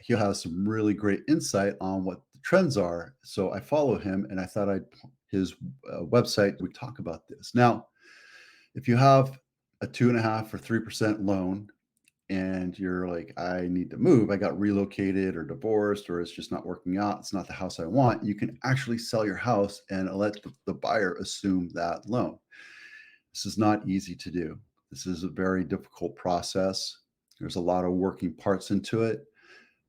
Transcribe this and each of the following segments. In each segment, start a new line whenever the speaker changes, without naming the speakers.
he has some really great insight on what the trends are. So I follow him, and I thought his website would talk about this. Now, if you have a 2.5 or 3% loan, and you're like, I need to move, I got relocated or divorced, or it's just not working out, it's not the house I want, you can actually sell your house and let the buyer assume that loan. This is not easy to do. This is a very difficult process. There's a lot of working parts into it.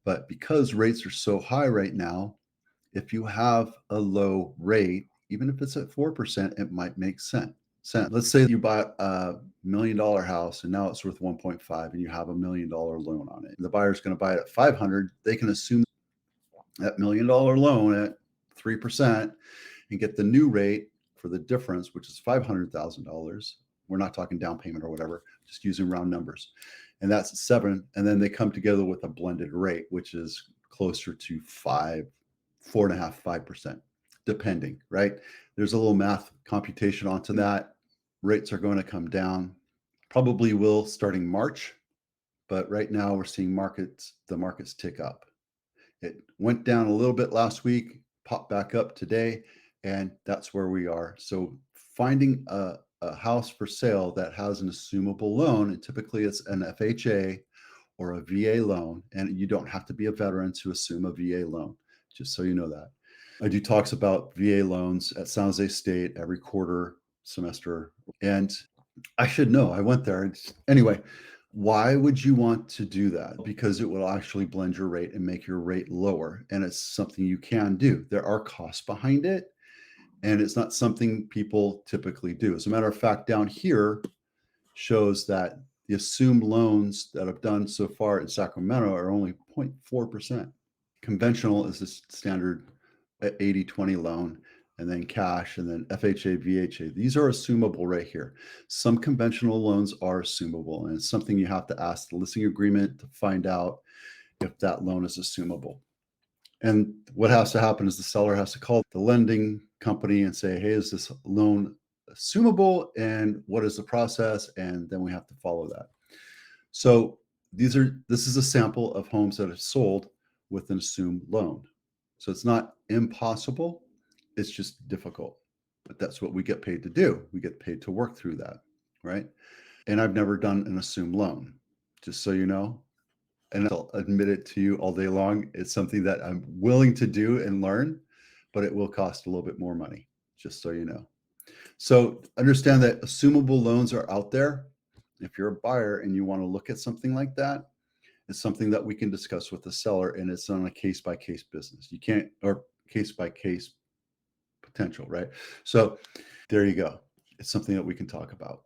But because rates are so high right now, if you have a low rate, even if it's at 4%, it might make sense. Let's say you buy a $1 million house and now it's worth 1.5 and you have a $1 million loan on it. The buyer's going to buy it at 500. They can assume that $1 million loan at 3% and get the new rate for the difference, which is $500,000. We're not talking down payment or whatever, just using round numbers. And that's 7. And then they come together with a blended rate, which is closer to 4.5, 5%, depending, right? There's a little math computation onto that. Rates are going to come down, probably will starting March, but right now we're seeing the markets tick up. It went down a little bit last week, popped back up today, and that's where we are. So finding a house for sale that has an assumable loan, and typically it's an FHA or a VA loan, and you don't have to be a veteran to assume a VA loan, just so you know that. I do talks about VA loans at San Jose State every quarter semester, and I should know. I went there. Anyway, why would you want to do that? Because it will actually blend your rate and make your rate lower, and it's something you can do. There are costs behind it, and it's not something people typically do. As a matter of fact, down here shows that the assumed loans that I've done so far in Sacramento are only 0.4%. Conventional is the standard 80-20 loan, and then cash, and then FHA, VHA. These are assumable right here. Some conventional loans are assumable, and it's something you have to ask the listing agreement to find out if that loan is assumable. And what has to happen is the seller has to call the lending company and say, hey, is this loan assumable, and what is the process? And then we have to follow that. So this is a sample of homes that are sold with an assumed loan. So it's not impossible, it's just difficult. But that's what we get paid to do. We get paid to work through that, right? And I've never done an assumed loan, just so you know. And I'll admit it to you all day long. It's something that I'm willing to do and learn, but it will cost a little bit more money, just so you know. So understand that assumable loans are out there. If you're a buyer and you want to look at something like that, it's something that we can discuss with the seller, and it's on a case-by-case business. You can't, or case-by-case potential, right? So there you go. It's something that we can talk about.